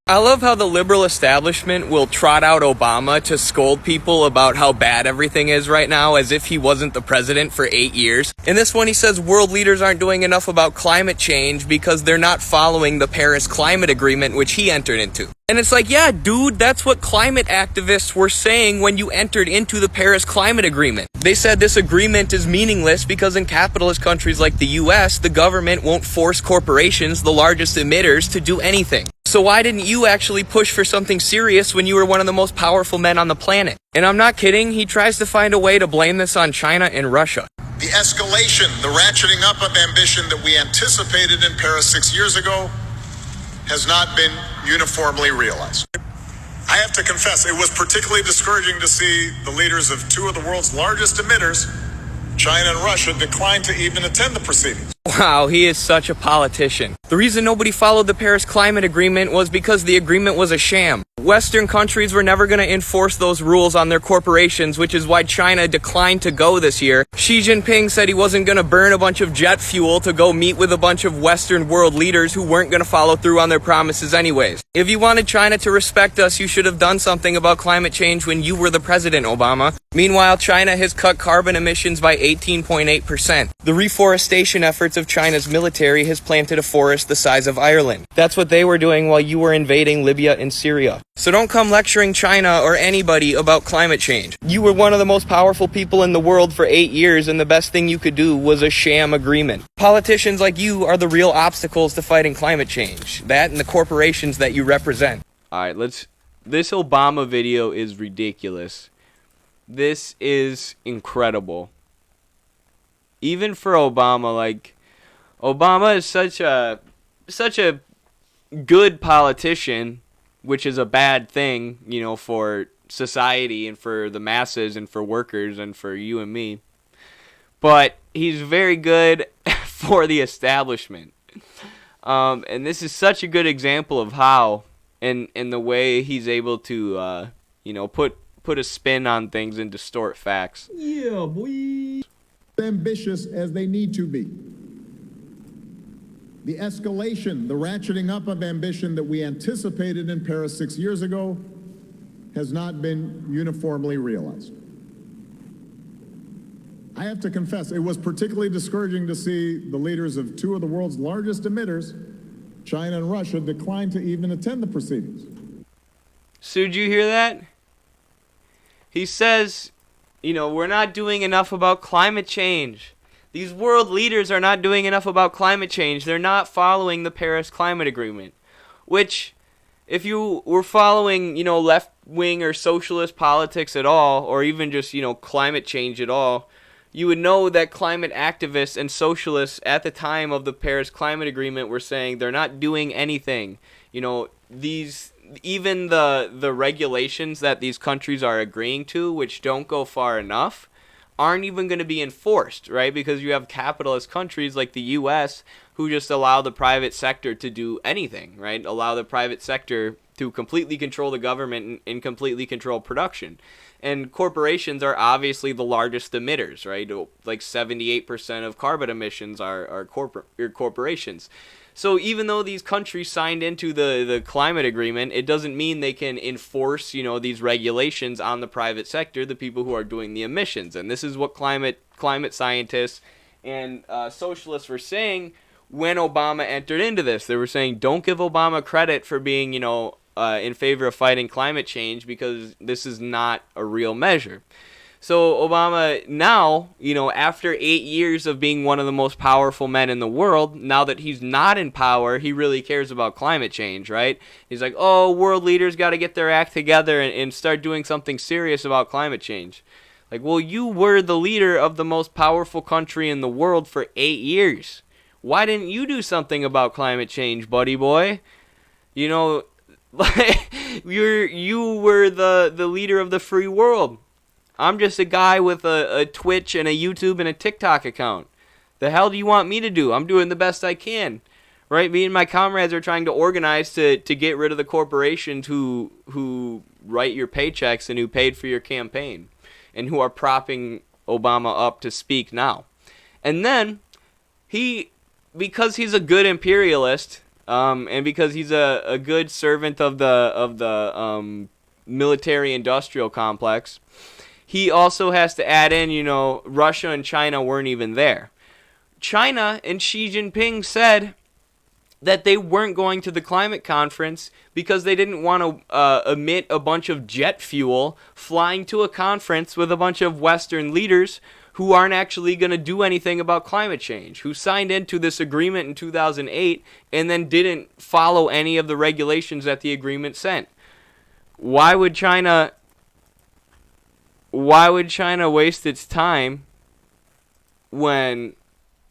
I love how the liberal establishment will trot out Obama to scold people about how bad everything is right now as if he wasn't the president for 8 years. In this one, he says world leaders aren't doing enough about climate change because they're not following the Paris Climate Agreement, which he entered into. And it's like, yeah, dude, that's what climate activists were saying when you entered into the Paris Climate Agreement. They said this agreement is meaningless because in capitalist countries like the US, the government won't force corporations, the largest emitters, to do anything. So why didn't you actually push for something serious when you were one of the most powerful men on the planet? And I'm not kidding, he tries to find a way to blame this on China and Russia. The escalation, the ratcheting up of ambition that we anticipated in Paris 6 years ago has not been uniformly realized. I have to confess, it was particularly discouraging to see the leaders of two of the world's largest emitters, China and Russia, decline to even attend the proceedings. Wow, he is such a politician. The reason nobody followed the Paris Climate Agreement was because the agreement was a sham. Western countries were never going to enforce those rules on their corporations, which is why China declined to go this year. Xi Jinping said he wasn't going to burn a bunch of jet fuel to go meet with a bunch of Western world leaders who weren't going to follow through on their promises anyways. If you wanted China to respect us, you should have done something about climate change when you were the president, Obama. Meanwhile, China has cut carbon emissions by 18.8%. The reforestation efforts of China's military has planted a forest the size of Ireland. That's what they were doing while you were invading Libya and Syria. So don't come lecturing China or anybody about climate change. You were one of the most powerful people in the world for 8 years, and the best thing you could do was a sham agreement. Politicians like you are the real obstacles to fighting climate change. That and the corporations that you represent. Alright, this Obama video is ridiculous. This is incredible. Even for Obama, Obama is such a good politician, which is a bad thing, for society and for the masses and for workers and for you and me. But he's very good for the establishment. And this is such a good example of how, in the way he's able to, put a spin on things and distort facts. Yeah, boy. Ambitious as they need to be. The escalation, the ratcheting up of ambition that we anticipated in Paris 6 years ago has not been uniformly realized. I have to confess, it was particularly discouraging to see the leaders of two of the world's largest emitters, China and Russia, decline to even attend the proceedings. So did you hear that? He says, we're not doing enough about climate change. These world leaders are not doing enough about climate change. They're not following the Paris Climate Agreement. Which, if you were following, left-wing or socialist politics at all, or even just, climate change at all, you would know that climate activists and socialists at the time of the Paris Climate Agreement were saying they're not doing anything. Even the regulations that these countries are agreeing to, which don't go far enough, aren't even going to be enforced, right? Because you have capitalist countries like the US who just allow the private sector to do anything, right? Allow the private sector to completely control the government and completely control production. And corporations are obviously the largest emitters, right? Like 78% of carbon emissions are corporations. So even though these countries signed into the climate agreement, it doesn't mean they can enforce, these regulations on the private sector, the people who are doing the emissions. And this is what climate scientists and socialists were saying when Obama entered into this. They were saying, don't give Obama credit for being, in favor of fighting climate change because this is not a real measure. So Obama now, after 8 years of being one of the most powerful men in the world, now that he's not in power, he really cares about climate change, right? He's like, oh, world leaders got to get their act together and start doing something serious about climate change. Like, well, you were the leader of the most powerful country in the world for 8 years. Why didn't you do something about climate change, buddy boy? You were the leader of the free world. I'm just a guy with a Twitch and a YouTube and a TikTok account. The hell do you want me to do? I'm doing the best I can. Right? Me and my comrades are trying to organize to get rid of the corporations who write your paychecks and who paid for your campaign and who are propping Obama up to speak now. And then because he's a good imperialist, and because he's a good servant of the military-industrial complex, he also has to add in, Russia and China weren't even there. China and Xi Jinping said that they weren't going to the climate conference because they didn't want to emit a bunch of jet fuel flying to a conference with a bunch of Western leaders who aren't actually going to do anything about climate change, who signed into this agreement in 2008 and then didn't follow any of the regulations that the agreement sent. Why would China waste its time when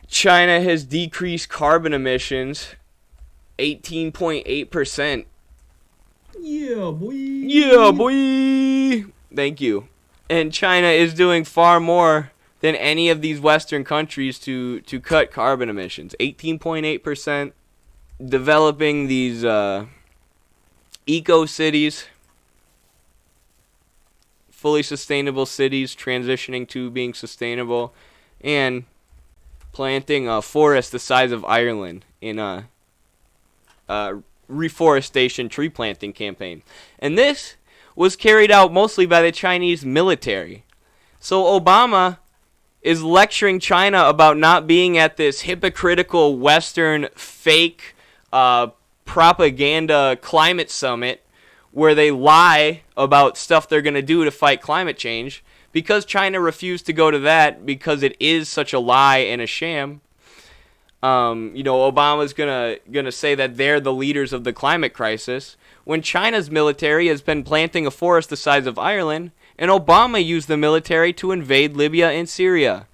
China has decreased carbon emissions 18.8%? Yeah, boy. Yeah, boy. Thank you. And China is doing far more than any of these Western countries to cut carbon emissions. 18.8%. Developing these eco-cities, fully sustainable cities, transitioning to being sustainable, and planting a forest the size of Ireland in a reforestation tree planting campaign. And this was carried out mostly by the Chinese military. So Obama is lecturing China about not being at this hypocritical Western fake propaganda climate summit where they lie about stuff they're going to do to fight climate change, because China refused to go to that because it is such a lie and a sham. Obama's gonna say that they're the leaders of the climate crisis when China's military has been planting a forest the size of Ireland, and Obama used the military to invade Libya and Syria.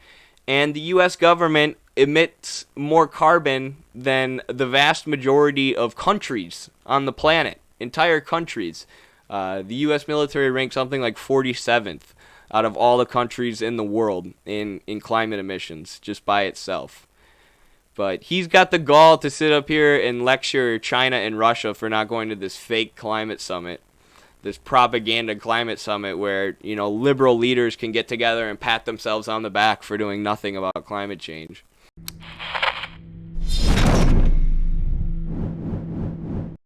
And the U.S. government emits more carbon than the vast majority of countries on the planet, entire countries. The U.S. military ranks something like 47th out of all the countries in the world in climate emissions just by itself. But he's got the gall to sit up here and lecture China and Russia for not going to this fake climate summit, this propaganda climate summit where, liberal leaders can get together and pat themselves on the back for doing nothing about climate change.